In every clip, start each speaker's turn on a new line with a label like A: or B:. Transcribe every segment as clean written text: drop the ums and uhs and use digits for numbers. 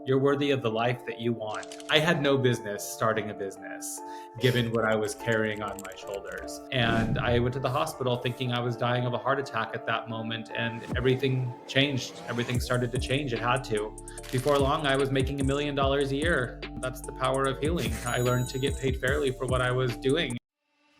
A: You're worthy of the life that you want. I had no business starting a business given what I was carrying on my shoulders. And I went to the hospital thinking I was dying of a heart attack at that moment, and everything changed. Everything started to change. It had to. Before long, I was making $1 million a year. That's the power of healing. I learned to get paid fairly for what I was doing.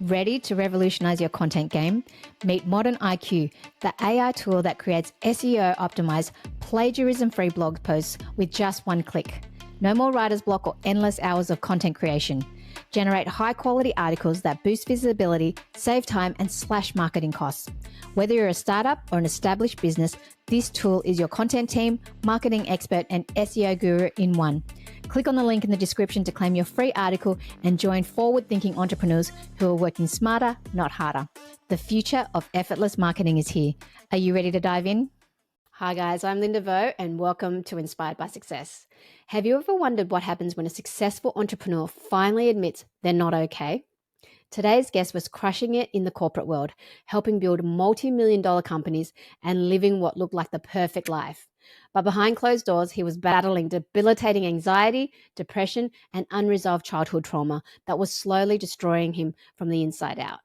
B: Ready to revolutionize your content game? Meet Modern IQ, the AI tool that creates SEO optimized, plagiarism-free blog posts with just one click. No more writer's block or endless hours of content creation. Generate high-quality articles that boost visibility, save time, and slash marketing costs. Whether you're a startup or an established business, this tool is your content team, marketing expert, and SEO guru in one. Click on the link in the description to claim your free article and join forward-thinking entrepreneurs who are working smarter, not harder. The future of effortless marketing is here. Are you ready to dive in? Hi guys, I'm Linda Vo and welcome to Inspired by Success. Have you ever wondered what happens when a successful entrepreneur finally admits they're not okay? Today's guest was crushing it in the corporate world, helping build multi-million-dollar companies and living what looked like the perfect life. But behind closed doors, he was battling debilitating anxiety, depression, and unresolved childhood trauma that was slowly destroying him from the inside out.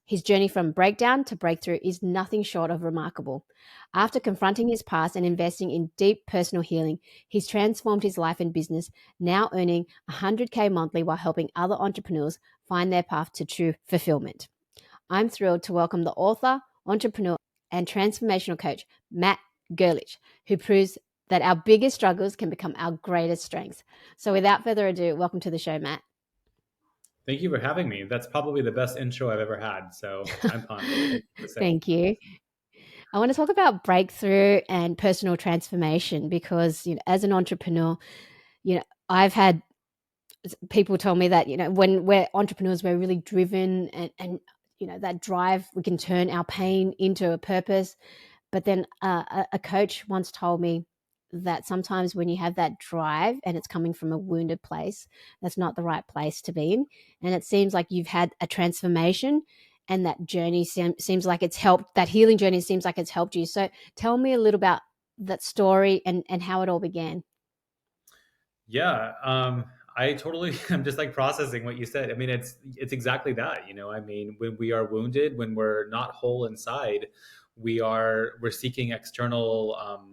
B: His journey from breakdown to breakthrough is nothing short of remarkable. After confronting his past and investing in deep personal healing, he's transformed his life and business, now earning $100K monthly while helping other entrepreneurs find their path to true fulfillment. I'm thrilled to welcome the author, entrepreneur, and transformational coach, Matt Gerlach, who proves that our biggest struggles can become our greatest strengths. So without further ado, welcome to the show, Matt.
A: Thank you for having me. That's probably the best intro I've ever had. So I'm pumped.
B: Thank you. I want to talk about breakthrough and personal transformation because, as an entrepreneur, I've had people tell me that, when we're entrepreneurs, we're really driven and that drive, we can turn our pain into a purpose. But then a coach once told me that sometimes when you have that drive and it's coming from a wounded place, that's not the right place to be in. And it seems like you've had a transformation and that journey seems like it's helped, that healing journey seems like it's helped you. So tell me a little about that story and how it all began.
A: Yeah, I totally am just like processing what you said. I mean, it's exactly that, I mean, when we are wounded, when we're not whole inside, we're seeking external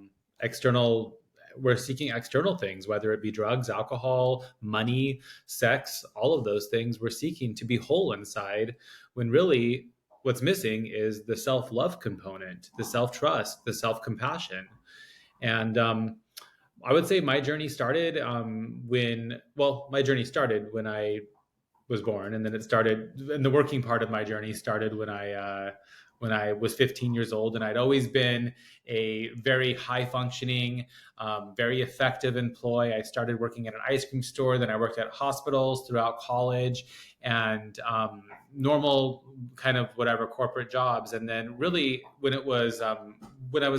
A: we're seeking external things, whether it be drugs, alcohol, money, sex, all of those things. We're seeking to be whole inside when really what's missing is the self-love component, the self-trust, the self-compassion. And I would say my journey started when I was born, and then and the working part of my journey started when I was 15 years old, and I'd always been a very high functioning, very effective employee. I started working at an ice cream store, then I worked at hospitals throughout college, and normal kind of whatever corporate jobs. And then really when I was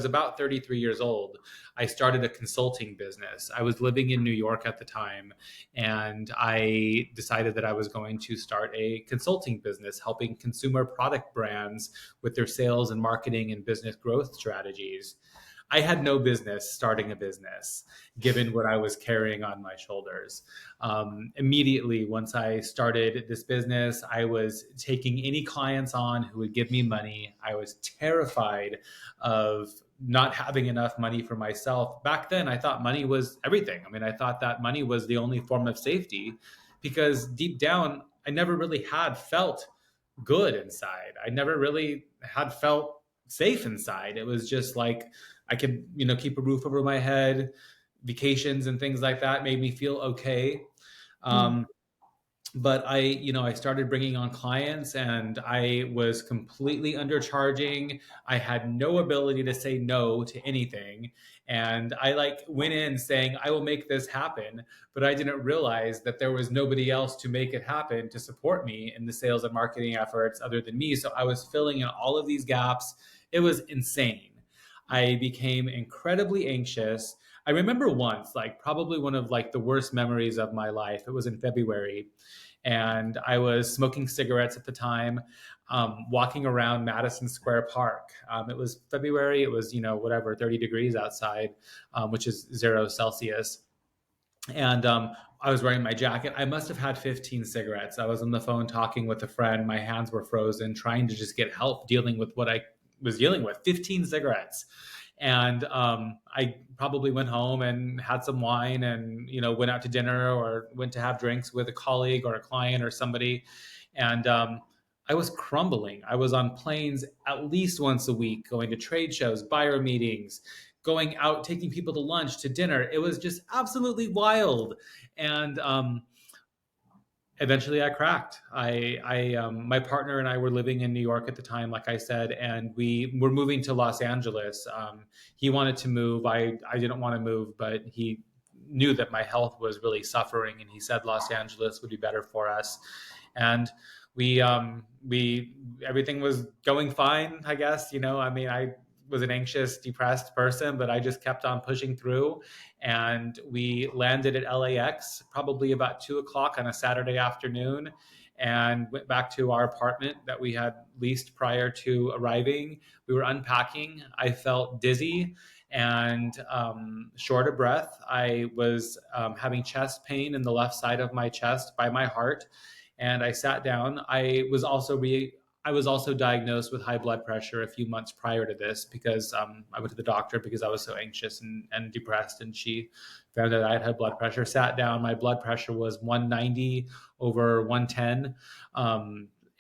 A: about 33 years old, I started a consulting business. I was living in New York at the time, and I decided that I was going to start a consulting business helping consumer product brands with their sales and marketing and business growth strategies. I had no business starting a business given what I was carrying on my shoulders. Immediately, once I started this business, I was taking any clients on who would give me money. I was terrified of not having enough money for myself. Back then, I thought money was everything. I mean, I thought that money was the only form of safety because deep down, I never really had felt good inside. I never really had felt safe inside. It was just like I could, keep a roof over my head. Vacations and things like that made me feel okay. But I started bringing on clients, and I was completely undercharging. I had no ability to say no to anything. And I went in saying, I will make this happen. But I didn't realize that there was nobody else to make it happen to support me in the sales and marketing efforts other than me. So I was filling in all of these gaps. It was insane. I became incredibly anxious. I remember once, probably one of the worst memories of my life. It was in February, and I was smoking cigarettes at the time, walking around Madison Square Park. It was February. It was, 30 degrees outside, which is 0 Celsius. And I was wearing my jacket. I must have had 15 cigarettes. I was on the phone talking with a friend. My hands were frozen, trying to just get help dealing with what I was dealing with. 15 cigarettes. And I probably went home and had some wine, and went out to dinner or went to have drinks with a colleague or a client or somebody. And I was crumbling. I was on planes at least once a week, going to trade shows, buyer meetings, going out, taking people to lunch, to dinner. It was just absolutely wild. And eventually I cracked. My partner and I were living in New York at the time, like I said, and we were moving to Los Angeles. He wanted to move. I didn't want to move, but he knew that my health was really suffering, and he said Los Angeles would be better for us. And we everything was going fine, I guess. I mean, I was an anxious, depressed person, but I just kept on pushing through. And we landed at LAX probably about 2 o'clock on a Saturday afternoon, and went back to our apartment that we had leased prior to arriving. We were unpacking. I felt dizzy and short of breath. I was having chest pain in the left side of my chest by my heart, and I sat down. I was also diagnosed with high blood pressure a few months prior to this, because I went to the doctor because I was so anxious and depressed, and she found out I had high blood pressure. Sat down, my blood pressure was 190 over 110.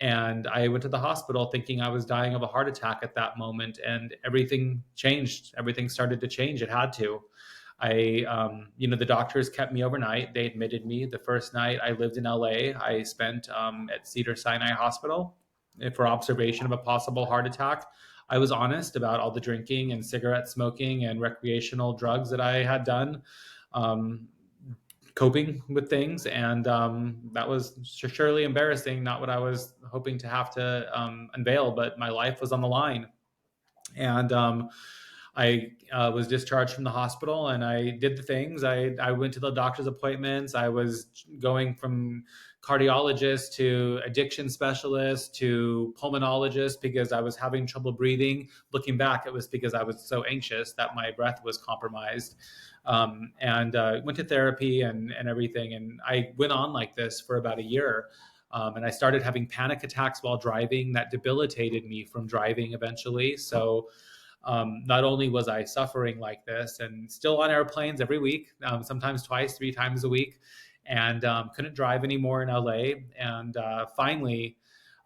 A: And I went to the hospital thinking I was dying of a heart attack at that moment, and everything changed. Everything started to change. It had to. The doctors kept me overnight. They admitted me. The first night I lived in LA, I spent at Cedars-Sinai Hospital for observation of a possible heart attack. I was honest about all the drinking and cigarette smoking and recreational drugs that I had done, um, coping with things. And that was surely embarrassing, not what I was hoping to have to unveil, but my life was on the line. And I was discharged from the hospital, and I did the things. I went to the doctor's appointments. I was going from cardiologist to addiction specialist to pulmonologist because I was having trouble breathing. Looking back, it was because I was so anxious that my breath was compromised. And went to therapy and everything. And I went on like this for about a year. And I started having panic attacks while driving that debilitated me from driving eventually. So not only was I suffering like this and still on airplanes every week, sometimes twice, 3 times a week, and couldn't drive anymore in LA. And finally,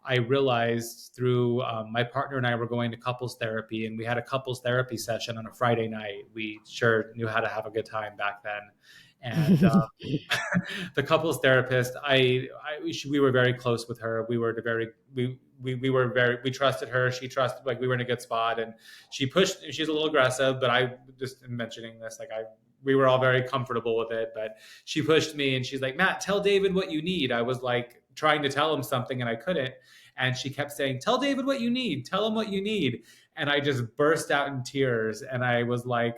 A: I realized through my partner and I were going to couples therapy, and we had a couples therapy session on a Friday night. We sure knew how to have a good time back then. And the couples therapist, we were very close with her. We were very, we trusted her. She trusted, like, we were in a good spot, and she pushed. She's a little aggressive, but I just am mentioning this, we were all very comfortable with it. But she pushed me, and she's like, Matt, tell David what you need. I was like trying to tell him something, and I couldn't. And she kept saying, tell David what you need. Tell him what you need. And I just burst out in tears, and I was like,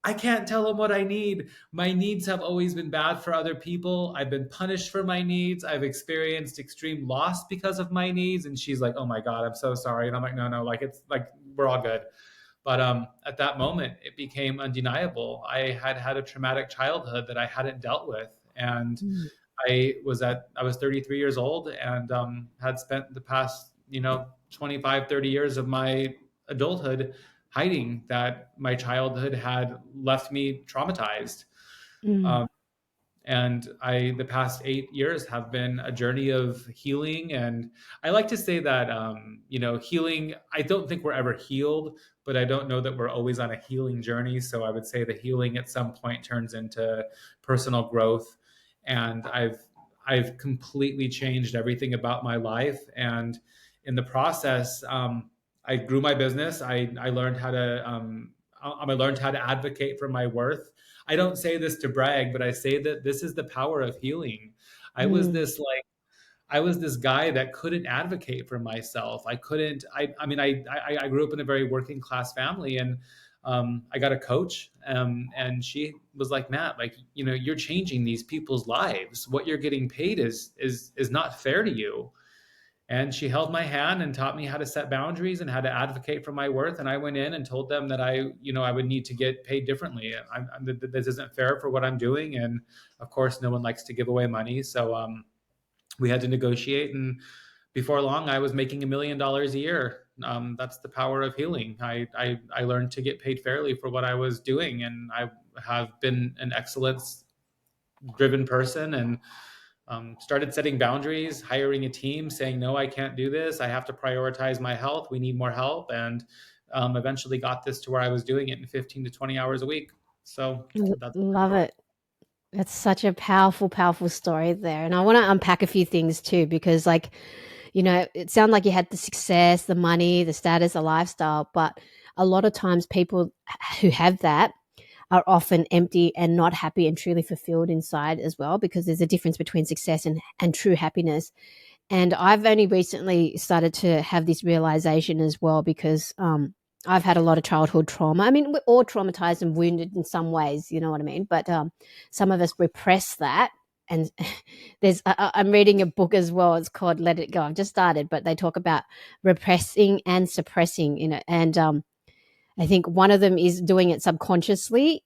A: I can't tell them what I need. My needs have always been bad for other people. I've been punished for my needs. I've experienced extreme loss because of my needs. And she's like, oh my God, I'm so sorry. And I'm like, no, like, it's like, we're all good. But at that moment, it became undeniable. I had had a traumatic childhood that I hadn't dealt with. And I was 33 years old, and had spent the past, 25, 30 years of my adulthood hiding that my childhood had left me traumatized.
B: Mm,
A: Um, and the past 8 years have been a journey of healing. And I like to say that, healing, I don't think we're ever healed, but I don't know that we're always on a healing journey. So I would say the healing at some point turns into personal growth. And I've completely changed everything about my life. And in the process, I grew my business. I learned how to, I learned how to advocate for my worth. I don't say this to brag, but I say that this is the power of healing. I was
B: mm,
A: this like I was this guy that couldn't advocate for myself. I couldn't. I mean, I grew up in a very working class family, and I got a coach, and she was like, Matt, like, you're changing these people's lives. What you're getting paid is not fair to you. And she held my hand and taught me how to set boundaries and how to advocate for my worth. And I went in and told them that I would need to get paid differently. This isn't fair for what I'm doing. And of course, no one likes to give away money. So we had to negotiate. And before long, I was making $1 million a year. That's the power of healing. I learned to get paid fairly for what I was doing. And I have been an excellence driven person, and started setting boundaries, hiring a team, saying, no, I can't do this. I have to prioritize my health. We need more help. And eventually got this to where I was doing it in 15 to 20 hours a week. So that's
B: Love it. That's such a powerful, powerful story there. And I want to unpack a few things too, because, like, it sounded like you had the success, the money, the status, the lifestyle, but a lot of times people who have that are often empty and not happy and truly fulfilled inside as well, because there's a difference between success and true happiness. And I've only recently started to have this realization as well, because I've had a lot of childhood trauma. I mean, we're all traumatized and wounded in some ways, you know what I mean? But some of us repress that. And I'm reading a book as well. It's called Let It Go. I've just started, but they talk about repressing and suppressing, and I think one of them is doing it subconsciously.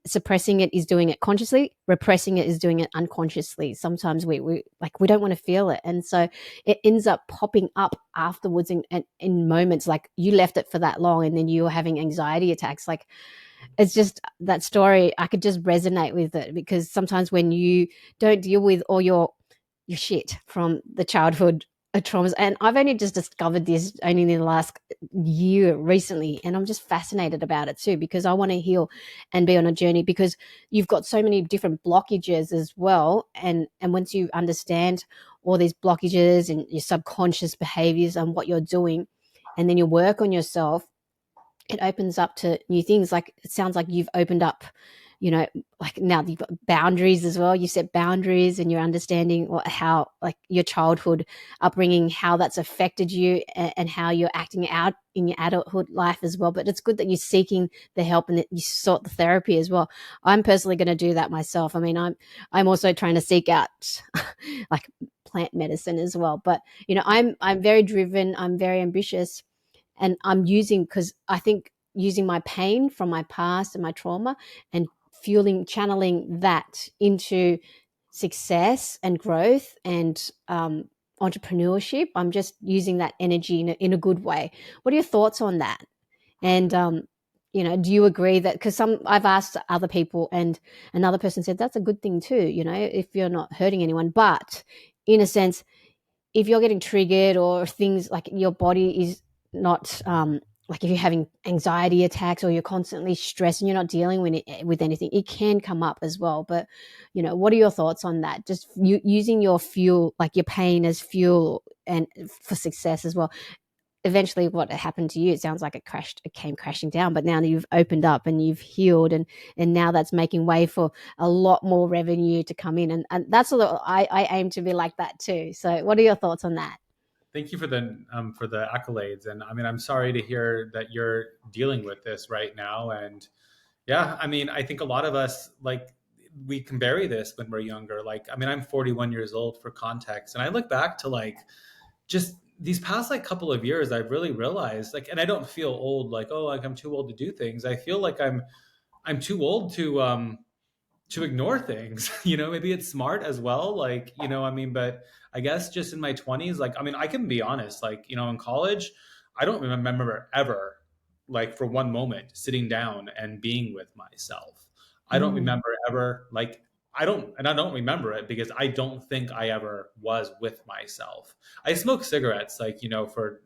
B: Suppressing it is doing it consciously. Repressing it is doing it unconsciously. Sometimes we don't want to feel it, and so it ends up popping up afterwards in moments like you left it for that long, and then you were having anxiety attacks. Like, it's just that story. I could just resonate with it, because sometimes when you don't deal with all your shit from the childhood traumas. And I've only just discovered this only in the last year recently. And I'm just fascinated about it too, because I want to heal and be on a journey, because you've got so many different blockages as well. And once you understand all these blockages and your subconscious behaviors and what you're doing, and then you work on yourself, it opens up to new things. Like, it sounds like you've opened up, like now you've got boundaries as well. You set boundaries, and you're understanding how, like, your childhood upbringing, how that's affected you, and how you're acting out in your adulthood life as well. But it's good that you're seeking the help and that you sought the therapy as well. I'm personally going to do that myself. I mean, I'm also trying to seek out like plant medicine as well. But I'm very driven. I'm very ambitious, and I'm using, because I think using my pain from my past and my trauma, and channeling that into success and growth and entrepreneurship. I'm just using that energy in a good way. What are your thoughts on that? And do you agree that, because I've asked other people, and another person said that's a good thing too, if you're not hurting anyone. But in a sense, if you're getting triggered, or things like your body is not, like, if you're having anxiety attacks, or you're constantly stressed and you're not dealing with anything, it can come up as well. But what are your thoughts on that? Just using your fuel, like your pain as fuel, and for success as well. Eventually, what happened to you, it sounds like it came crashing down, but now you've opened up and you've healed, and now that's making way for a lot more revenue to come in. And that's a lot. I aim to be like that too. So what are your thoughts on that?
A: Thank you for the accolades. And I mean, I'm sorry to hear that you're dealing with this right now. And yeah, I mean, I think a lot of us, like, we can bury this when we're younger. Like, I mean, I'm 41 years old for context, and I look back to, like, just these past, like, couple of years, I've really realized, like, and I don't feel old, like, oh, like I'm too old to do things. I feel like I'm too old to ignore things. Maybe it's smart as well, like, I mean, but I guess just in my 20s, like, I mean, I can be honest, like, in college, I don't remember ever, like, for one moment sitting down and being with myself. I don't
B: Mm.
A: remember ever, like, I don't remember it because I don't think I ever was with myself. I smoked cigarettes, like, for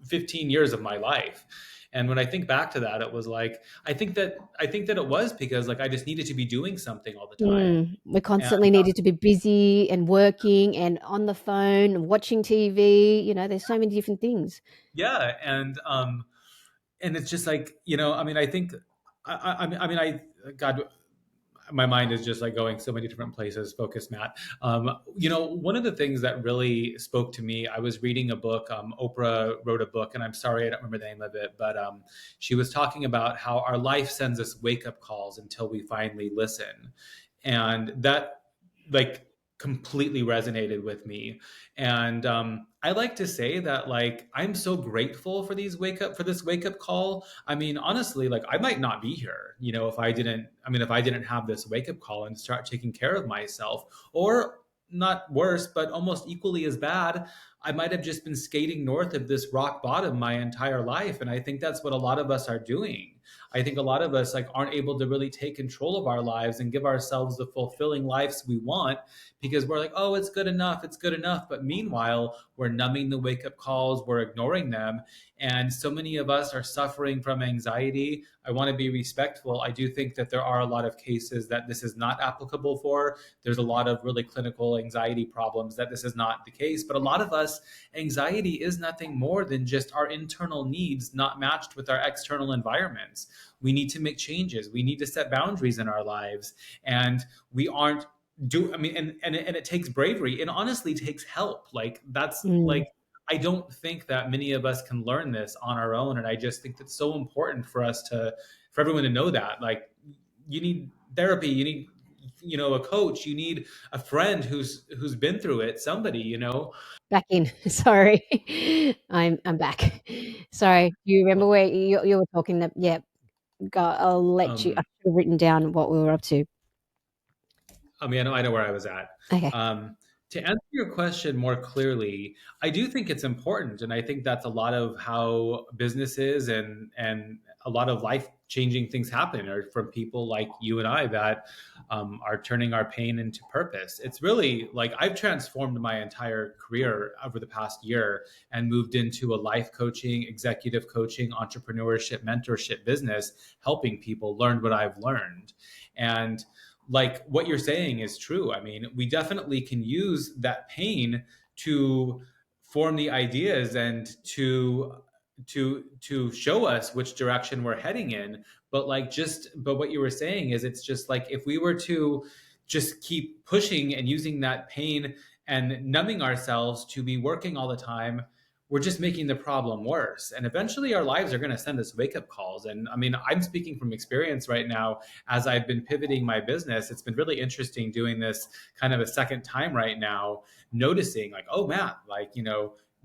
A: 15 years of my life. And when I think back to that, it was like, I think that it was because, like, I just needed to be doing something all the time.
B: We
A: And
B: constantly needed to be busy and working and on the phone, watching TV. There's so many different things.
A: yeah, and it's just like, I mean, I think I God, my mind is just like going so many different places. Focus, Matt. One of the things that really spoke to me, I was reading a book. Oprah wrote a book, and I'm sorry I don't remember the name of it, but she was talking about how our life sends us wake up calls until we finally listen, and that, like, completely resonated with me. And I like to say that, like, I'm so grateful for this wake up call. I mean, honestly, like, I might not be here, if I didn't have this wake up call and start taking care of myself. Or not worse, but almost equally as bad, I might have just been skating north of this rock bottom my entire life. And I think that's what a lot of us are doing. I think a lot of us, like, aren't able to really take control of our lives and give ourselves the fulfilling lives we want, because we're like, oh, it's good enough, it's good enough. But meanwhile, we're numbing the wake up calls, we're ignoring them. And so many of us are suffering from anxiety. I want to be respectful. I do think that there are a lot of cases that this is not applicable for. There's a lot of really clinical anxiety problems that this is not the case. But a lot of us, anxiety is nothing more than just our internal needs not matched with our external environments. We need to make changes. We need to set boundaries in our lives. And we aren't do I mean and it takes bravery, and honestly takes help. Like, that's
B: Mm.
A: like, I don't think that many of us can learn this on our own. And I just think that's so important for everyone to know that, like, you need therapy, you need, a coach, you need a friend who's been through it, somebody.
B: Back in. Sorry. I'm back. Sorry. Do you remember where you were talking that? Yeah. Go, I'll let you. I
A: um
B: should have written down what we were up to.
A: I know where I was at.
B: Okay.
A: Um, to answer your question more clearly, I do think it's important, and I think that's a lot of how businesses and a lot of life changing things happen, are from people like you and I that are turning our pain into purpose. It's really like, I've transformed my entire career over the past year and moved into a life coaching, executive coaching, entrepreneurship, mentorship business, helping people learn what I've learned. And, like, what you're saying is true. I mean, we definitely can use that pain to form the ideas and to show us which direction we're heading in. But what you were saying is, it's just like, if we were to just keep pushing and using that pain and numbing ourselves to be working all the time, we're just making the problem worse. And eventually our lives are going to send us wake up calls. And I mean, I'm speaking from experience right now. As I've been pivoting my business, it's been really interesting doing this kind of a second time right now, noticing, like, oh man, like,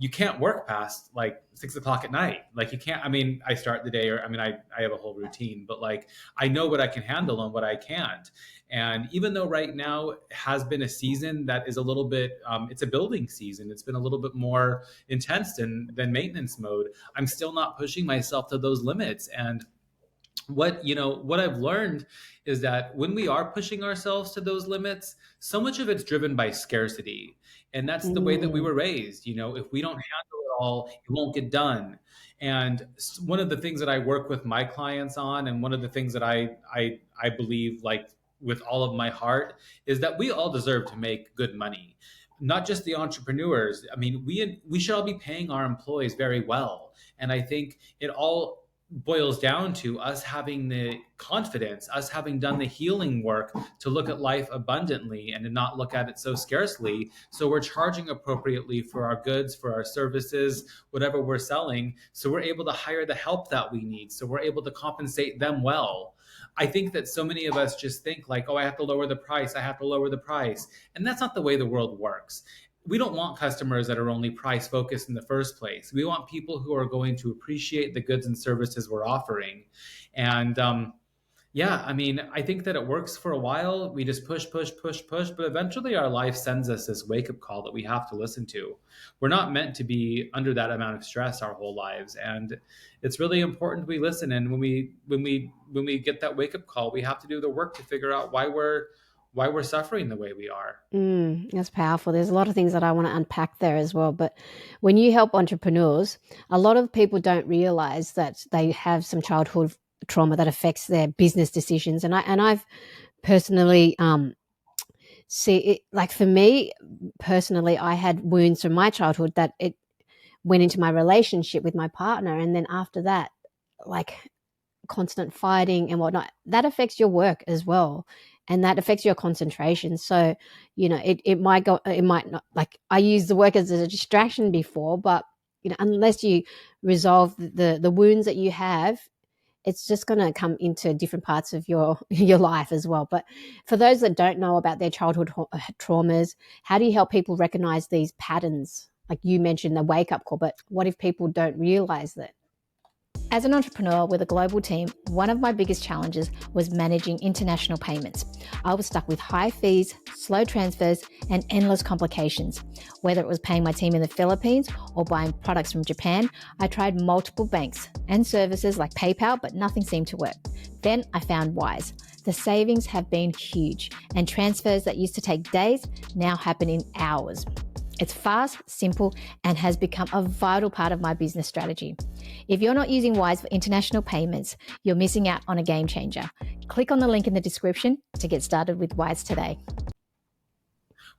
A: you can't work past like 6 o'clock at night. Like, you can't. I mean, I start the day, or I have a whole routine, but like, I know what I can handle and what I can't. And even though right now has been a season that is a little bit, it's a building season, it's been a little bit more intense than maintenance mode, I'm still not pushing myself to those limits. And what I've learned is that when we are pushing ourselves to those limits, so much of it's driven by scarcity. And that's the way that we
B: Mm.
A: were raised. If we don't handle it all, it won't get done. And one of the things that I work with my clients on, and one of the things that I believe, like, with all of my heart, is that we all deserve to make good money. Not just the entrepreneurs. I mean, we should all be paying our employees very well. And I think it all boils down to us having the confidence, us having done the healing work to look at life abundantly and to not look at it so scarcely. So we're charging appropriately for our goods, for our services, whatever we're selling. So we're able to hire the help that we need. So we're able to compensate them well. I think that so many of us just think, like, oh, I have to lower the price. I have to lower the price. And that's not the way the world works. We don't want customers that are only price focused in the first place. We want people who are going to appreciate the goods and services we're offering. And yeah, I mean, I think that it works for a while. We just push, push, push, push, but eventually our life sends us this wake up call that we have to listen to. We're not meant to be under that amount of stress our whole lives, and it's really important we listen. And when we get that wake up call, we have to do the work to figure out why we're suffering the way we are.
B: That's powerful. There's a lot of things that I want to unpack there as well. But when you help entrepreneurs, a lot of people don't realize that they have some childhood trauma that affects their business decisions. And I've personally see it, like, for me personally, I had wounds from my childhood that it went into my relationship with my partner, and then after that, like, constant fighting and whatnot, that affects your work as well, and that affects your concentration. So it might go, it might not, like, I used the work as a distraction before, but unless you resolve the wounds that you have, it's just going to come into different parts of your your life as well. But for those that don't know about their childhood traumas, how do you help people recognize these patterns? Like you mentioned the wake up call, but what if people don't realize that? As an entrepreneur with a global team, one of my biggest challenges was managing international payments. I was stuck with high fees, slow transfers, and endless complications. Whether it was paying my team in the Philippines or buying products from Japan, I tried multiple banks and services like PayPal, but nothing seemed to work. Then I found Wise. The savings have been huge, and transfers that used to take days now happen in hours. It's fast, simple, and has become a vital part of my business strategy. If you're not using Wise for international payments, you're missing out on a game changer. Click on the link in the description to get started with Wise today.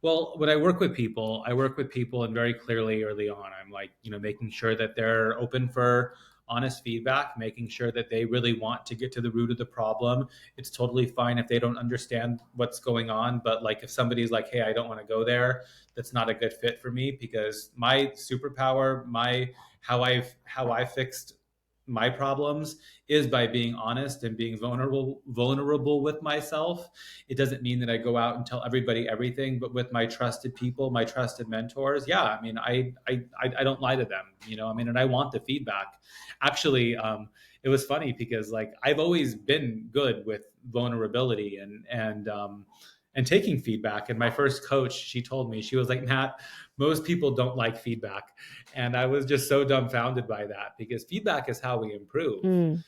A: Well, when I work with people, and very clearly early on, I'm like, making sure that they're open for honest feedback, making sure that they really want to get to the root of the problem. It's totally fine if they don't understand what's going on, but like if somebody's like, "Hey, I don't want to go there. That's not a good fit for me," because my superpower, my how I fixed my problems is by being honest and being vulnerable with myself. It doesn't mean that I go out and tell everybody everything, but with my trusted people, my trusted mentors, yeah, I mean, I don't lie to them, I mean, and I want the feedback. Actually, it was funny because like I've always been good with vulnerability and taking feedback. And my first coach, she told me, she was like, "Matt, most people don't like feedback." And I was just so dumbfounded by that because feedback is how we improve.
B: Mm.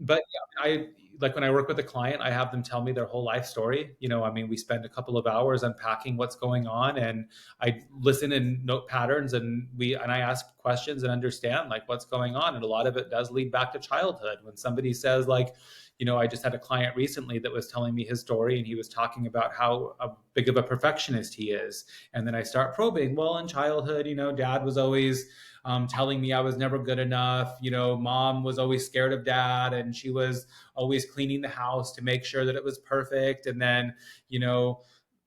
A: But yeah, I like when I work with a client, I have them tell me their whole life story. I mean, we spend a couple of hours unpacking what's going on, and I listen and note patterns, and I ask questions and understand like what's going on. And a lot of it does lead back to childhood. When somebody says like, I just had a client recently that was telling me his story, and he was talking about how big of a perfectionist he is. And then I start probing, well, in childhood, dad was always telling me I was never good enough. Mom was always scared of dad, and she was always cleaning the house to make sure that it was perfect. And then,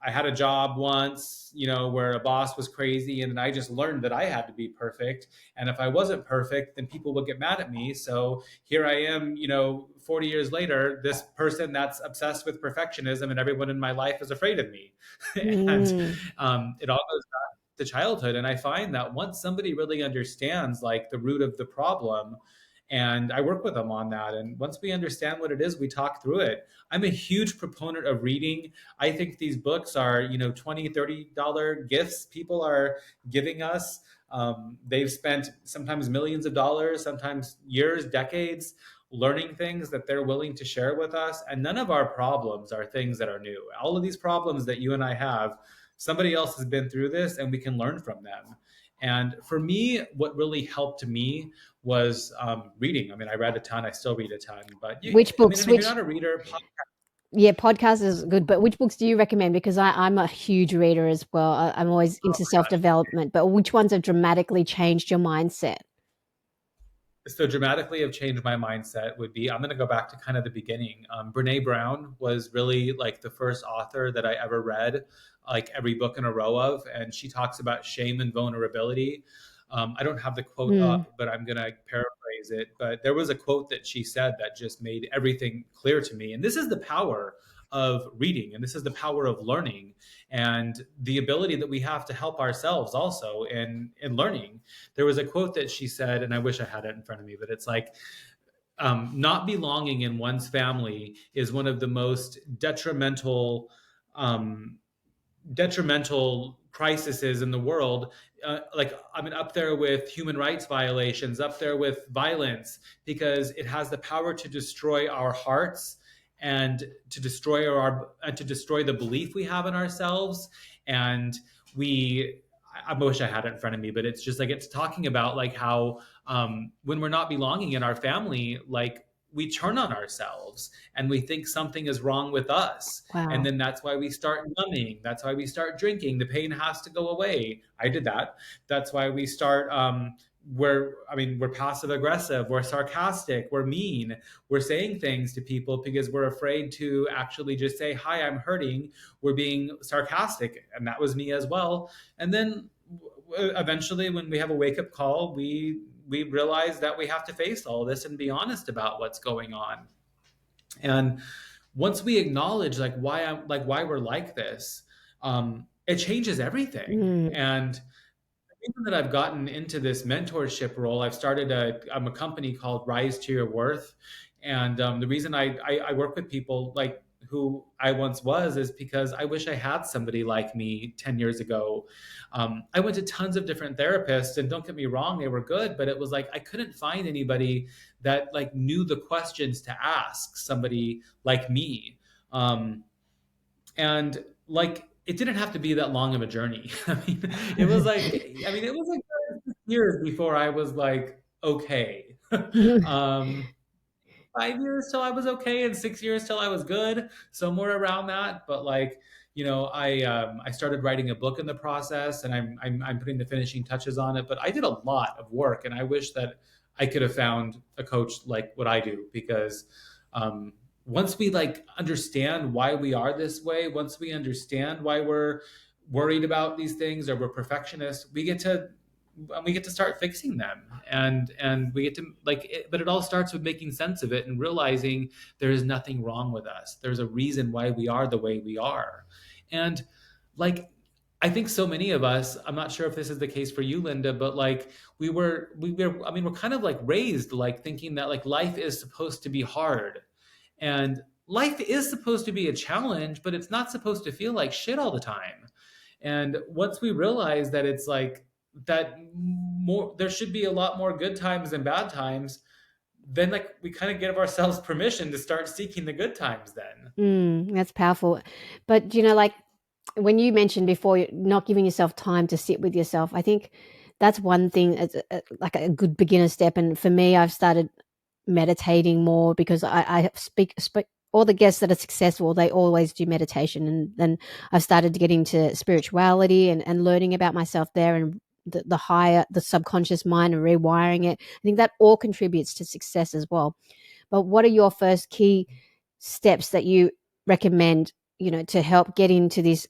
A: I had a job once, where a boss was crazy, and then I just learned that I had to be perfect. And if I wasn't perfect, then people would get mad at me. So here I am, 40 years later, this person that's obsessed with perfectionism, and everyone in my life is afraid of me. And it all goes back to childhood. And I find that once somebody really understands like the root of the problem, and I work with them on that. And once we understand what it is, we talk through it. I'm a huge proponent of reading. I think these books are, $20, $30 gifts people are giving us. They've spent sometimes millions of dollars, sometimes years, decades learning things that they're willing to share with us. And none of our problems are things that are new. All of these problems that you and I have, somebody else has been through this, and we can learn from them. And for me, what really helped me was reading. I mean, I read a ton. I still read a ton. But
B: Which
A: I mean,
B: books?
A: and if you're not a reader,
B: Yeah, podcast is good, but which books do you recommend? Because I'm a huge reader as well. I'm always
A: oh
B: into
A: my gosh.
B: self-development, but which ones have dramatically changed your mindset?
A: So dramatically have changed my mindset would be I'm going to go back to kind of the beginning. Brene Brown was really like the first author that I ever read like every book in a row of, and she talks about shame and vulnerability. I don't have the quote
B: Mm.
A: up, but I'm going to paraphrase it. But there was a quote that she said that just made everything clear to me. And this is the power of reading, and this is the power of learning, and the ability that we have to help ourselves also in learning. There was a quote that she said, and I wish I had it in front of me, but it's like, not belonging in one's family is one of the most um, detrimental crises in the world. Like, I mean, up there with human rights violations, up there with violence, because it has the power to destroy our hearts and to destroy the belief we have in ourselves. And we, I wish I had it in front of me, but it's just like it's talking about like how when we're not belonging in our family, like we turn on ourselves and we think something is wrong with us. And
B: Wow.
A: then that's why we start numbing. That's why we start drinking. The pain has to go away. I did that. That's why we start we're passive aggressive, we're sarcastic, we're mean, we're saying things to people because we're afraid to actually just say, "Hi, I'm hurting." We're being sarcastic, and that was me as well. And then eventually when we have a wake up call, we we realize that we have to face all this and be honest about what's going on. And once we acknowledge why we're like this, it changes everything.
B: Mm.
A: And reason that I've gotten into this mentorship role, I'm a company called Rise to Your Worth. And the reason I work with people like who I once was is because I wish I had somebody like me 10 years ago. I went to tons of different therapists, and don't get me wrong, they were good, but it was like I couldn't find anybody that like knew the questions to ask somebody like me. Um, and like it didn't have to be that long of a journey. It was like years before I was like okay. um 5 years till I was okay, and 6 years till I was good, somewhere around that. But like, I started writing a book in the process, and I'm putting the finishing touches on it. But I did a lot of work, and I wish that I could have found a coach like what I do, because um, once we like understand why we are this way, once we understand why we're worried about these things or we're perfectionists, we get to start fixing them, and we get to like it, but it all starts with making sense of it and realizing there is nothing wrong with us. There's a reason why we are the way we are. And like I think so many of us, I'm not sure if this is the case for you, Linda, but like we're kind of like raised like thinking that like life is supposed to be hard, and life is supposed to be a challenge, but it's not supposed to feel like shit all the time. And once we realize that it's like that more, there should be a lot more good times than bad times, then like we kind of give ourselves permission to start seeking the good times then.
B: That's powerful. But like when you mentioned before, not giving yourself time to sit with yourself, I think that's one thing, like a good beginner step. And for me, I've started meditating more because I speak all the guests that are successful, they always do meditation. And then I've started to get into spirituality and learning about myself there, and the subconscious mind, and rewiring it. I think that all contributes to success as well. But what are your first key steps that you recommend, to help get into this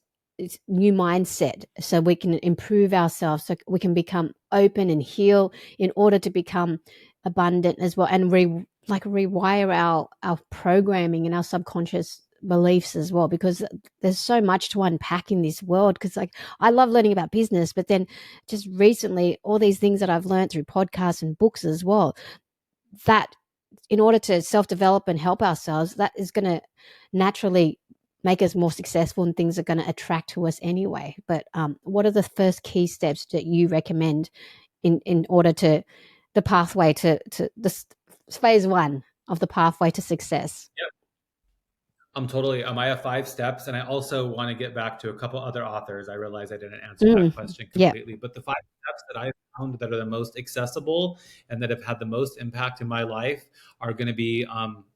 B: new mindset so we can improve ourselves, so we can become open and heal in order to become abundant as well, and rewire our programming and our subconscious beliefs as well, because there's so much to unpack in this world. Because like I love learning about business, but then just recently all these things that I've learned through podcasts and books as well, that in order to self-develop and help ourselves, that is going to naturally make us more successful, and things are going to attract to us anyway. But what are the first key steps that you recommend in order to the pathway to this phase one of the pathway to success?
A: I have 5 steps, and I also want to get back to a couple other authors. I realize I didn't answer that
B: Mm,
A: question
B: yeah.
A: completely, but the 5 steps that I've found that are the most accessible and that have had the most impact in my life are going to be,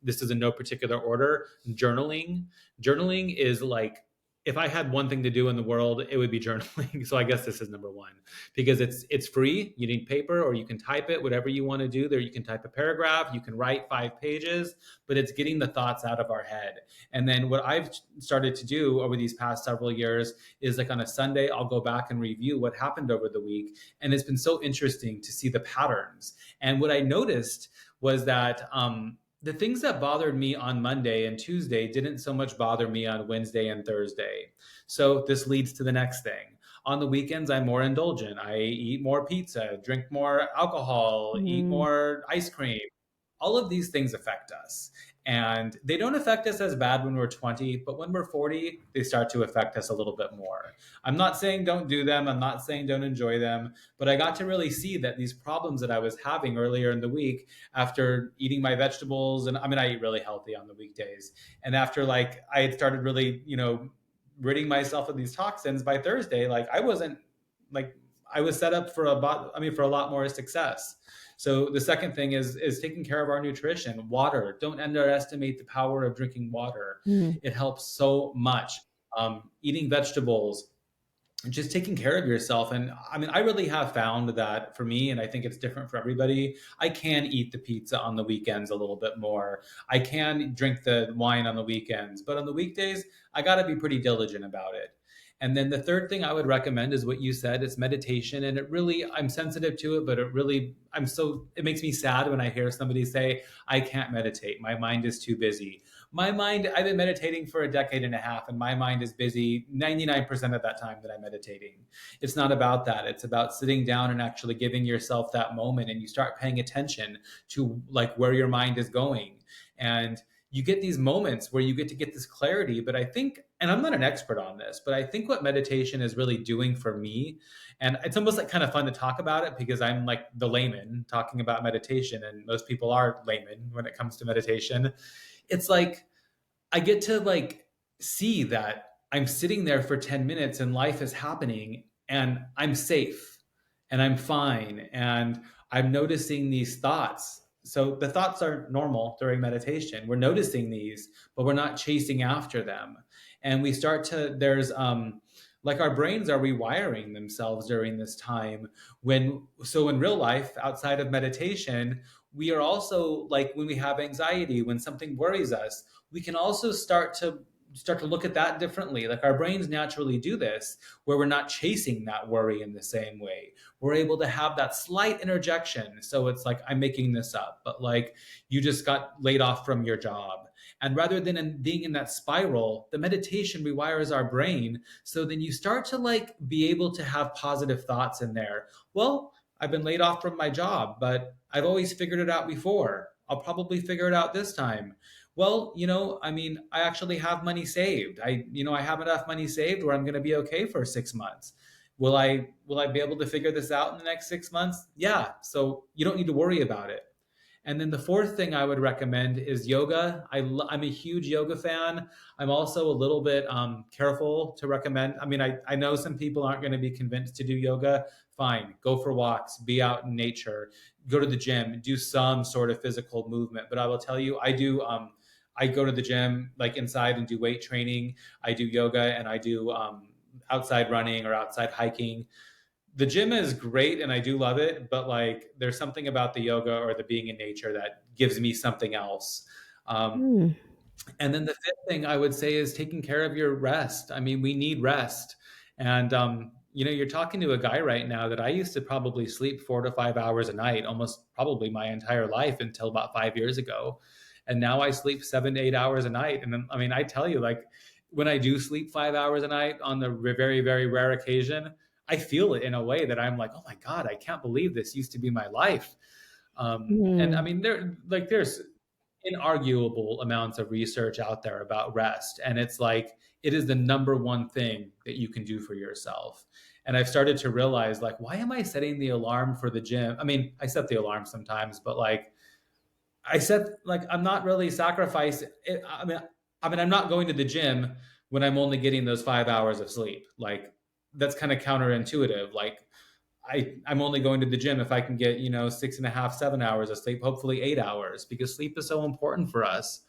A: this is in no particular order, journaling. Journaling is like, if I had one thing to do in the world, it would be journaling. So I guess this is number one, because it's free. You need paper, or you can type it, whatever you want to do there. You can type a paragraph, you can write 5 pages, but it's getting the thoughts out of our head. And then what I've started to do over these past several years is like on a Sunday, I'll go back and review what happened over the week. And it's been so interesting to see the patterns. And what I noticed was that the things that bothered me on Monday and Tuesday didn't so much bother me on Wednesday and Thursday. So this leads to the next thing. On the weekends, I'm more indulgent. I eat more pizza, drink more alcohol, eat
B: Mm,
A: more ice cream. All of these things affect us. And they don't affect us as bad when we're 20, but when we're 40, they start to affect us a little bit more. I'm not saying don't do them. I'm not saying don't enjoy them, but I got to really see that these problems that I was having earlier in the week after eating my vegetables, and I mean, I eat really healthy on the weekdays. And after like I had started really, ridding myself of these toxins by Thursday, like I wasn't like, I was set up for for a lot more success. So the second thing is taking care of our nutrition. Water. Don't underestimate the power of drinking water.
B: mm,
A: It helps so much. Eating vegetables, just taking care of yourself. And I mean, I really have found that for me, and I think it's different for everybody, I can eat the pizza on the weekends a little bit more. I can drink the wine on the weekends, but on the weekdays, I got to be pretty diligent about it. And then the third thing I would recommend is what you said, it's meditation. And it really, I'm sensitive to it, but it makes me sad when I hear somebody say, I can't meditate. My mind is too busy. My mind, I've been meditating for a decade and a half, and my mind is busy 99% of that time that I'm meditating. It's not about that. It's about sitting down and actually giving yourself that moment, and you start paying attention to like where your mind is going. And you get these moments where you get to get this clarity. But I think, and I'm not an expert on this, but I think what meditation is really doing for me, and it's almost like kind of fun to talk about it because I'm like the layman talking about meditation, and most people are laymen when it comes to meditation. It's like I get to like see that I'm sitting there for 10 minutes and life is happening and I'm safe and I'm fine and I'm noticing these thoughts. So the thoughts are normal during meditation. We're noticing these, but we're not chasing after them. And we start to, like our brains are rewiring themselves during this time so in real life outside of meditation, we are also like when we have anxiety, when something worries us, we can also start to look at that differently. Like our brains naturally do this, where we're not chasing that worry in the same way. We're able to have that slight interjection. So it's like, I'm making this up, but like you just got laid off from your job. And rather than being in that spiral, the meditation rewires our brain. So then you start to like be able to have positive thoughts in there. Well, I've been laid off from my job, but I've always figured it out before. I'll probably figure it out this time. Well, I mean, I actually have money saved. I have enough money saved where I'm going to be okay for 6 months. Will I be able to figure this out in the next 6 months? Yeah. So you don't need to worry about it. And then the fourth thing I would recommend is yoga. I'm a huge yoga fan. I'm also a little bit careful to recommend. I mean, I know some people aren't going to be convinced to do yoga. Fine, go for walks, be out in nature, go to the gym, do some sort of physical movement. But I will tell you, I do. I go to the gym like inside and do weight training. I do yoga and I do outside running or outside hiking. The gym is great and I do love it, but like there's something about the yoga or the being in nature that gives me something else. Um,
B: Mm.
A: and then the fifth thing I would say is taking care of your rest. I mean, we need rest. And, you're talking to a guy right now that I used to probably sleep 4 to 5 hours a night, almost probably my entire life until about 5 years ago. And now I sleep 7 to 8 hours a night. And then, I mean, I tell you, like, when I do sleep 5 hours a night on the very, very rare occasion, I feel it in a way that I'm like, oh my God, I can't believe this used to be my life. And I
B: Mm.
A: mean, there's inarguable amounts of research out there about rest. And it's like, it is the number one thing that you can do for yourself. And I've started to realize, like, why am I setting the alarm for the gym? I mean, I set the alarm sometimes, but like, I'm not really sacrificing. I'm not going to the gym when I'm only getting those 5 hours of sleep. Like, that's kind of counterintuitive. Like, I'm only going to the gym if I can get, 6.5, 7 hours of sleep, hopefully 8 hours, because sleep is so important for us.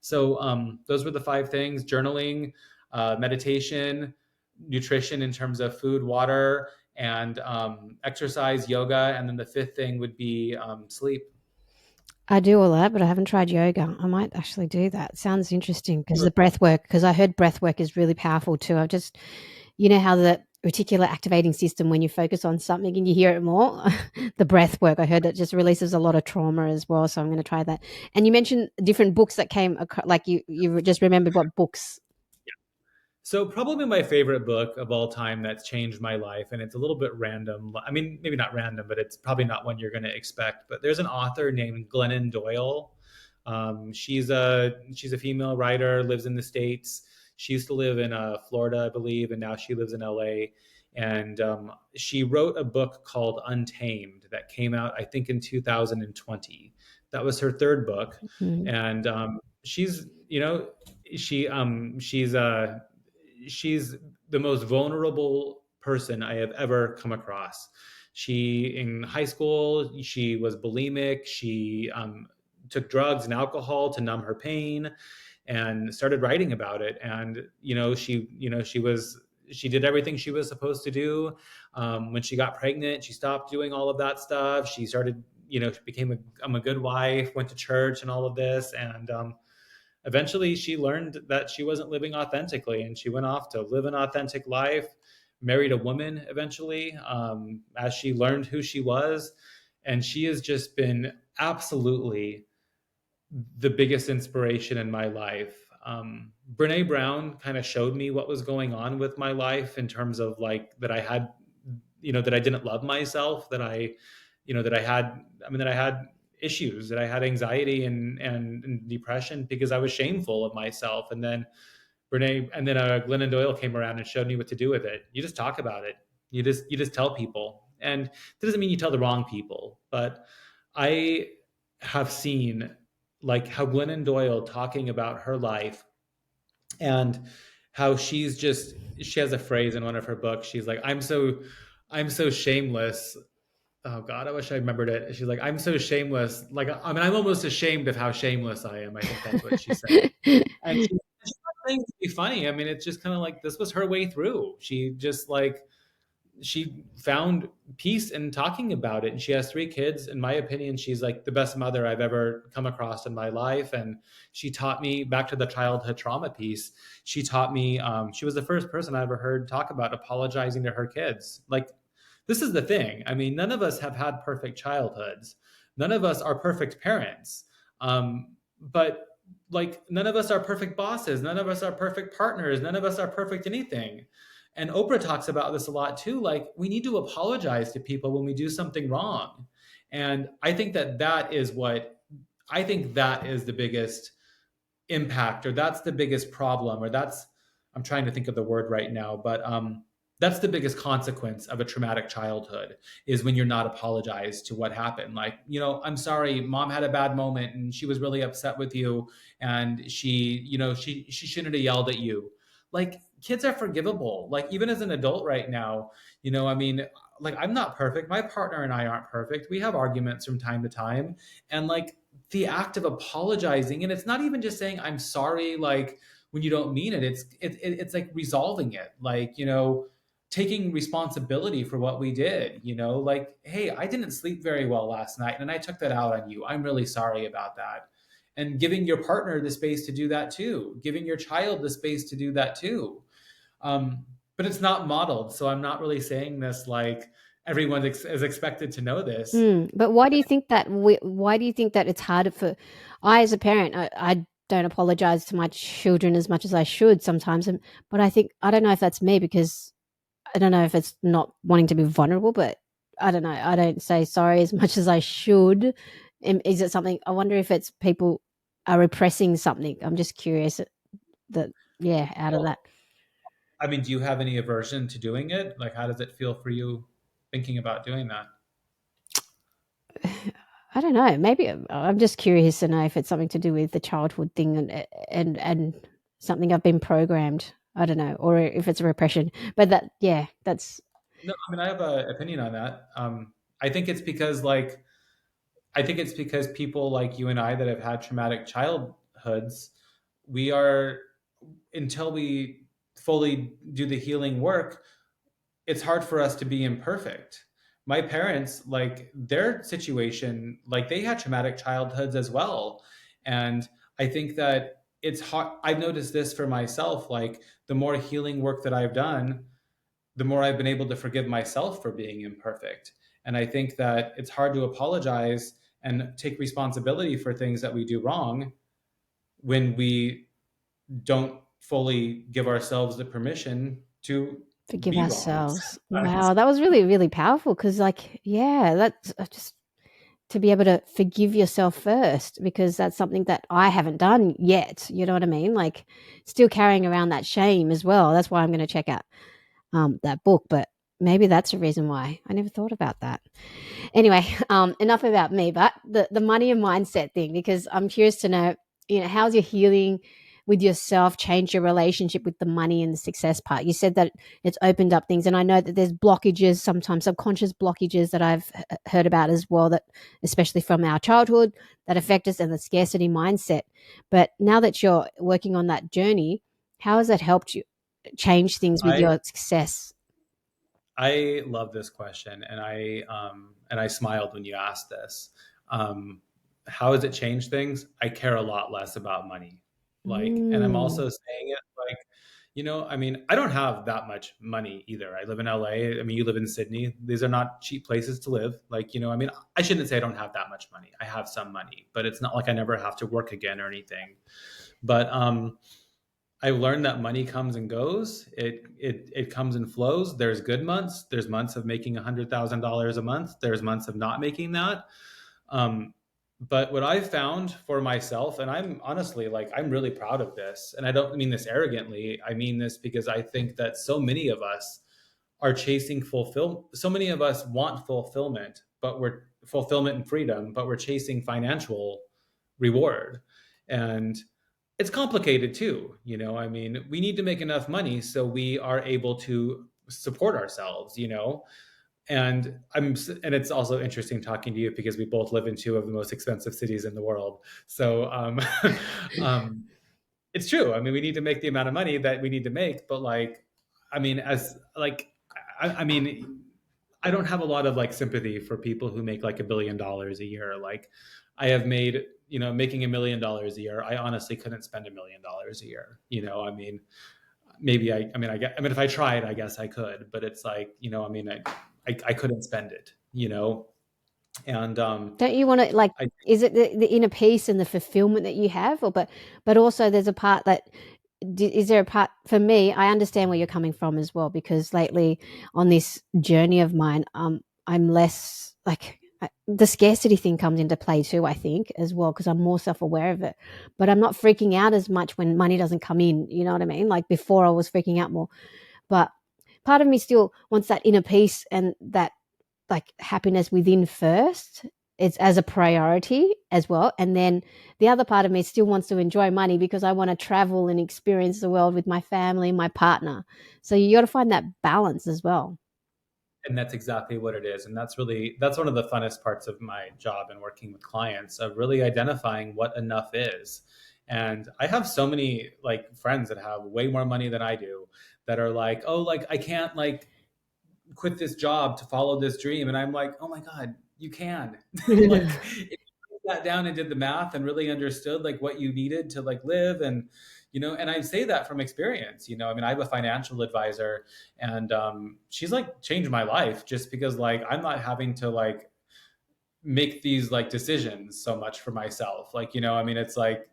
A: So those were the five things: journaling, meditation, nutrition in terms of food, water, and exercise, yoga. And then the fifth thing would be sleep.
B: I do all that, but I haven't tried yoga. I might actually do that. Sounds interesting because the breath work, because I heard breath work is really powerful too. I've just, you know, how the reticular activating system, when you focus on something and you hear it more, the breath work, I heard it just releases a lot of trauma as well. So I'm going to try that. And you mentioned different books that came, like you just remembered what books.
A: So probably my favorite book of all time that's changed my life, and it's a little bit random. I mean, maybe not random, but it's probably not one you're going to expect. But there's an author named Glennon Doyle. She's a female writer, lives in the States. She used to live in Florida, I believe, and now she lives in LA. And she wrote a book called Untamed that came out, I think, in 2020. That was her third book,
B: Mm.
A: and she's, she's the most vulnerable person I have ever come across. In high school, she was bulimic. She took drugs and alcohol to numb her pain, and started writing about it. And she did everything she was supposed to do. When she got pregnant, she stopped doing all of that stuff. She started, she became I'm a good wife, went to church, and all of this, and eventually she learned that she wasn't living authentically, and she went off to live an authentic life, married a woman eventually, as she learned who she was. And she has just been absolutely the biggest inspiration in my life. Brene Brown kind of showed me what was going on with my life in terms of like that I had, that I didn't love myself, that I, that I had, that I had issues, that I had anxiety and depression because I was shameful of myself. Glennon Doyle came around and showed me what to do with it. You just talk about it. You just tell people, and that doesn't mean you tell the wrong people. But I have seen like how Glennon Doyle talking about her life and how she has a phrase in one of her books. She's like, I'm so shameless. Oh God, I wish I remembered it. She's like, I'm so shameless. Like, I mean, I'm almost ashamed of how shameless I am. I think that's what she said. And she's not saying to be funny. I mean, it's just kind of like this was her way through. She found peace in talking about it, and she has 3 kids. In my opinion, she's like the best mother I've ever come across in my life. And she taught me, back to the childhood trauma piece, she taught me, she was the first person I ever heard talk about apologizing to her kids. Like, this is the thing. I mean, none of us have had perfect childhoods, none of us are perfect parents, but like none of us are perfect bosses, none of us are perfect partners, none of us are perfect anything. And Oprah talks about this a lot too. Like, we need to apologize to people when we do something wrong. And I think that is the biggest impact, or that's the biggest problem, or I'm trying to think of the word right now, but that's the biggest consequence of a traumatic childhood, is when you're not apologized to what happened. Like, I'm sorry, mom had a bad moment and she was really upset with you, and she shouldn't have yelled at you. Like, kids are forgivable. Like, even as an adult right now, I mean, like, I'm not perfect, my partner and I aren't perfect, we have arguments from time to time. And like, the act of apologizing, and it's not even just saying I'm sorry like when you don't mean it, it's like resolving it, like, taking responsibility for what we did, like, hey, I didn't sleep very well last night and I took that out on you, I'm really sorry about that. And giving your partner the space to do that too, giving your child the space to do that too. But it's not modeled, so I'm not really saying this like everyone is expected to know this.
B: But why do you think that? Why do you think that it's harder for? I, as a parent, I don't apologize to my children as much as I should sometimes, but I don't know if that's me, because I don't know if it's not wanting to be vulnerable, but I don't know. I don't say sorry as much as I should. Is it something? I wonder if it's people are repressing something. I'm just curious that, yeah, out of
A: Well,
B: that.
A: I mean, do you have any aversion to doing it? Like, how does it feel for you thinking about doing that?
B: I don't know. Maybe I'm just curious to know if it's something to do with the childhood thing, and something I've been programmed. I don't know, or if it's a repression. But yeah, that's
A: No, I mean, I have an opinion on that. I think it's because, like, I think it's because people like you and I that have had traumatic childhoods, we are, until we fully do the healing work, it's hard for us to be imperfect. My parents, like, their situation, like, they had traumatic childhoods as well. And I think that it's hard. I've noticed this for myself. Like, the more healing work that I've done, the more I've been able to forgive myself for being imperfect. And I think that it's hard to apologize and take responsibility for things that we do wrong when we don't fully give ourselves the permission to
B: forgive
A: be wrong.
B: ourselves. Wow, that was really, really powerful. Because, like, yeah, that's just to be able to forgive yourself first, because that's something that I haven't done yet. You know what I mean? Like, still carrying around that shame as well. That's why I'm going to check out that book. But maybe that's a reason why I never thought about that. Anyway, enough about me, but the money and mindset thing, because I'm curious to know, how's your healing with yourself changed your relationship with the money and the success part? You said that it's opened up things, and I know that there's blockages, sometimes subconscious blockages that I've heard about as well, that especially from our childhood that affect us, and the scarcity mindset. But now that you're working on that journey, how has that helped you change things with
A: I
B: your success?
A: I love this question, and I smiled when you asked this. How has it changed things? I care a lot less about money. Like, and I'm
B: Mm.
A: also saying it like, I mean, I don't have that much money either. I live in LA. I mean, you live in Sydney. These are not cheap places to live. Like, I mean, I shouldn't say I don't have that much money. I have some money, but it's not like I never have to work again or anything. But I've learned that money comes and goes. It comes and flows. There's good months. There's months of making $100,000 a month. There's months of not making that. Um, but what I've found for myself, and I'm honestly like, I'm really proud of this, and I don't mean this arrogantly. I mean this because I think that so many of us are chasing so many of us want fulfillment, but we're fulfillment and freedom, but we're chasing financial reward. And it's complicated too. I mean, we need to make enough money so we are able to support ourselves, and and it's also interesting talking to you because we both live in two of the most expensive cities in the world. So um, it's true. I mean, we need to make the amount of money that we need to make, but like, I mean, as like, I mean, I don't have a lot of like sympathy for people who make like $1 billion a year. Like, I have made, making $1 million a year. I honestly couldn't spend $1 million a year. I mean, maybe I mean, if I tried, I guess I could, but it's like, I mean, I couldn't spend it, and
B: Don't you want to like?
A: I
B: Is it the inner peace and the fulfillment that you have, or but also there's a part that is there a part for me? I understand where you're coming from as well because lately on this journey of mine, I'm less like the scarcity thing comes into play too. I think as well because I'm more self aware of it, but I'm not freaking out as much when money doesn't come in. You know what I mean? Like before, I was freaking out more, but part of me still wants that inner peace and that like happiness within first. It's as a priority as well. And then the other part of me still wants to enjoy money because I want to travel and experience the world with my family, my partner. So you got to find that balance as well.
A: And that's exactly what it is, and that's one of the funnest parts of my job and working with clients, of really identifying what enough is. And I have so many like friends that have way more money than I do, that are like, oh, like I can't like quit this job to follow this dream. And I'm like, oh my God, you can. Like, if you sat down and did the math and really understood like what you needed to like live, and and I say that from experience. I mean, I have a financial advisor, and she's like changed my life just because like I'm not having to like make these like decisions so much for myself. Like, I mean, it's like,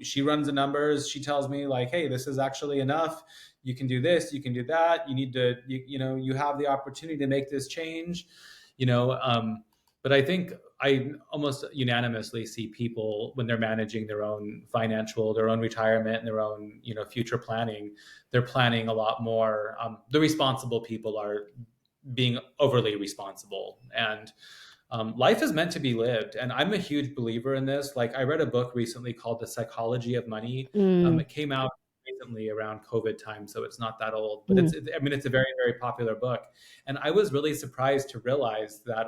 A: she runs the numbers, she tells me like, hey, this is actually enough, you can do this, you can do that, you need to, you have the opportunity to make this change, you know but I think I almost unanimously see people when they're managing their own retirement and their own future planning, they're planning a lot more. The responsible people are being overly responsible, and life is meant to be lived. And I'm a huge believer in this. Like, I read a book recently called The Psychology of Money.
B: Mm,
A: It came out recently around COVID time, so it's not that old, but
B: mm,
A: I mean, it's a very, very popular book. And I was really surprised to realize that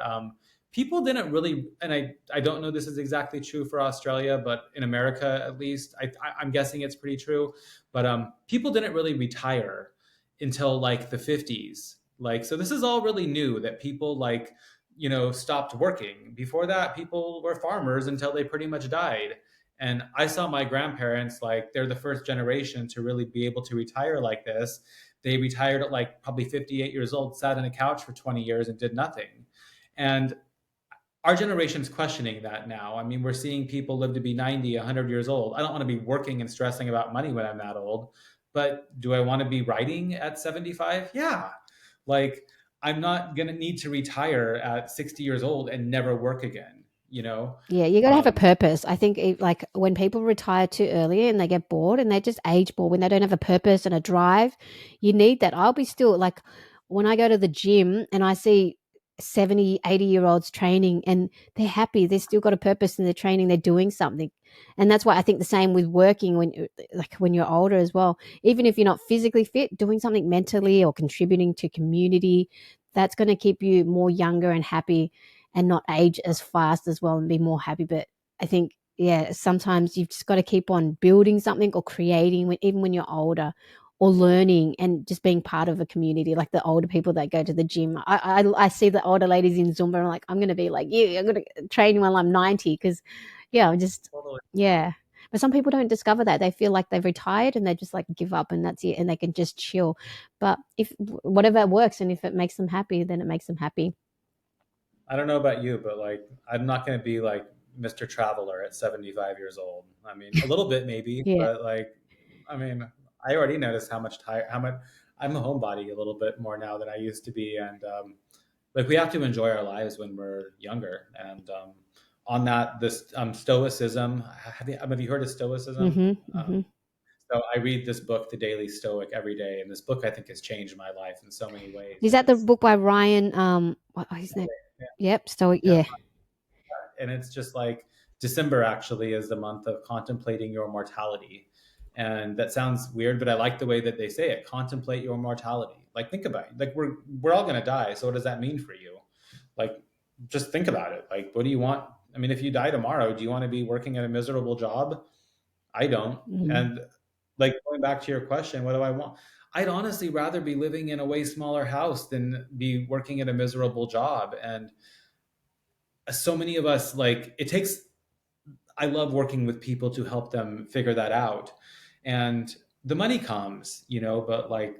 A: people didn't really, and I don't know this is exactly true for Australia, but in America, at least, I'm guessing it's pretty true. But people didn't really retire until like the 50s. Like, so this is all really new, that people like, stopped working. Before that, people were farmers until they pretty much died. And I saw my grandparents, like, they're the first generation to really be able to retire like this. They retired at like probably 58 years old, sat on a couch for 20 years and did nothing. And our generation's questioning that now. I mean, we're seeing people live to be 90, 100 years old. I don't want to be working and stressing about money when I'm that old, but do I want to be writing at 75? Yeah. Like, I'm not going to need to retire at 60 years old and never work again, you know?
B: yeah, you got to have a
A: Um,
B: purpose. I think like when people retire too early and they get bored and they just age bored when they don't have a purpose and a drive, you need that. I'll be still like when I go to the gym and I see 70, 80-year olds training and they're happy, they've still got a purpose in their training, they're doing something. And that's why I think the same with working when you're older as well. Even if you're not physically fit, doing something mentally or contributing to community, that's going to keep you more younger and happy and not age as fast as well and be more happy. But I think, yeah, sometimes you've just got to keep on building something or creating, even when you're older, or learning and just being part of a community, like the older people that go to the gym. I see the older ladies in Zumba. And I'm like, I'm going to be like you. I'm going to train while I'm 90 because, yeah, I'm just,
A: totally.
B: yeah. But some people don't discover that. They feel like they've retired and they just like give up and that's it, and they can just chill. But if whatever works and if it makes them happy, then it makes them happy.
A: I don't know about you, but like, I'm not going to be like Mr. Traveler at 75 years old. I mean, a little bit maybe,
B: Yeah.
A: but like, I mean, I already noticed how much I'm a homebody a little bit more now than I used to be. And like, we have to enjoy our lives when we're younger. And on that, this stoicism, have you heard of stoicism?
B: Mm-hmm.
A: Um,
B: Mm-hmm.
A: so I read this book, The Daily Stoic, every day. And this book, I think, has changed my life in so many ways.
B: Is
A: And
B: that the book by Ryan? What his name?
A: yeah,
B: Yep. Stoic.
A: yeah,
B: Yeah.
A: and it's just like December actually is the month of contemplating your mortality. And that sounds weird, but I like the way that they say it. Contemplate your mortality. Like, think about it. Like, we're all gonna die. So what does that mean for you? Like, just think about it. Like, what do you want? I mean, if you die tomorrow, do you want to be working at a miserable job? I don't.
B: Mm.
A: And like, going back to your question, what do I want? I'd honestly rather be living in a way smaller house than be working at a miserable job. And so many of us, like, it takes, I love working with people to help them figure that out. And the money comes, but like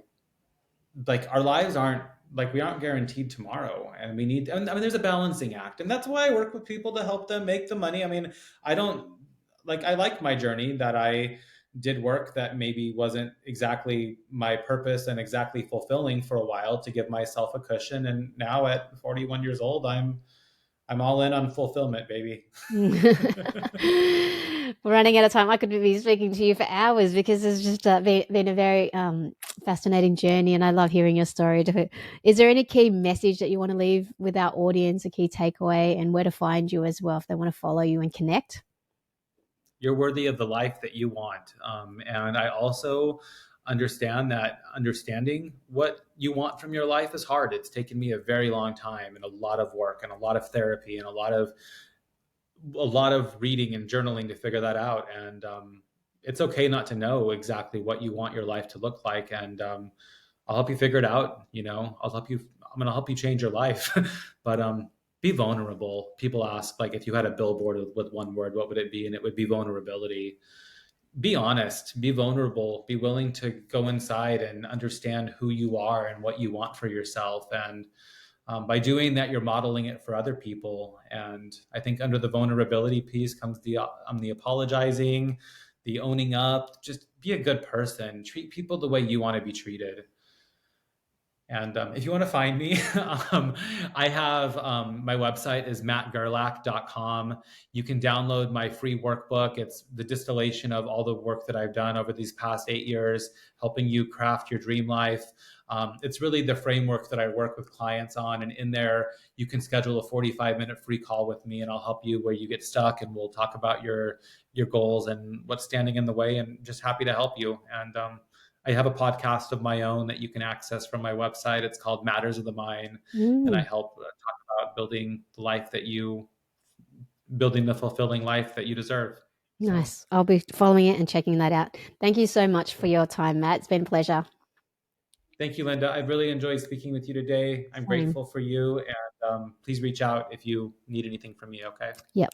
A: our lives aren't, like, we aren't guaranteed tomorrow, and we need, and I mean, there's a balancing act. And that's why I work with people to help them make the money. I mean, I don't, like, I like my journey that I did work that maybe wasn't exactly my purpose and exactly fulfilling for a while to give myself a cushion. And now at 41 years old, I'm all in on fulfillment, baby.
B: We're running out of time. I could be speaking to you for hours because it's just been a very fascinating journey, and I love hearing your story. Is there any key message that you want to leave with our audience, a key takeaway, and where to find you as well if they want to follow you and connect?
A: You're worthy of the life that you want. And I also understand that understanding what you want from your life is hard. It's taken me a very long time and a lot of work and a lot of therapy and a lot of reading and journaling to figure that out. And it's okay not to know exactly what you want your life to look like. And I'll help you figure it out. I'll help you. I'm going to help you change your life. But be vulnerable. People ask, like, if you had a billboard with one word, what would it be? And it would be vulnerability. Be honest, be vulnerable, be willing to go inside and understand who you are and what you want for yourself. And by doing that, you're modeling it for other people. And I think under the vulnerability piece comes the apologizing, the owning up. Just be a good person. Treat people the way you want to be treated. And if you want to find me, I have my website is mattgerlach.com. You can download my free workbook. It's the distillation of all the work that I've done over these past 8 years, helping you craft your dream life. It's really the framework that I work with clients on. And in there, you can schedule a 45-minute free call with me, and I'll help you where you get stuck. And we'll talk about your goals and what's standing in the way, and just happy to help you. And I have a podcast of my own that you can access from my website. It's called Matters of the Mind, and I
B: Mm,
A: help talk about building the fulfilling life that you deserve. So,
B: nice. I'll be following it and checking that out. Thank you so much for your time, Matt. It's been a pleasure.
A: thank you, Linda. I really enjoyed speaking with you today. I'm
B: Same.
A: grateful for you, and please reach out if you need anything from me. Okay.
B: Yep.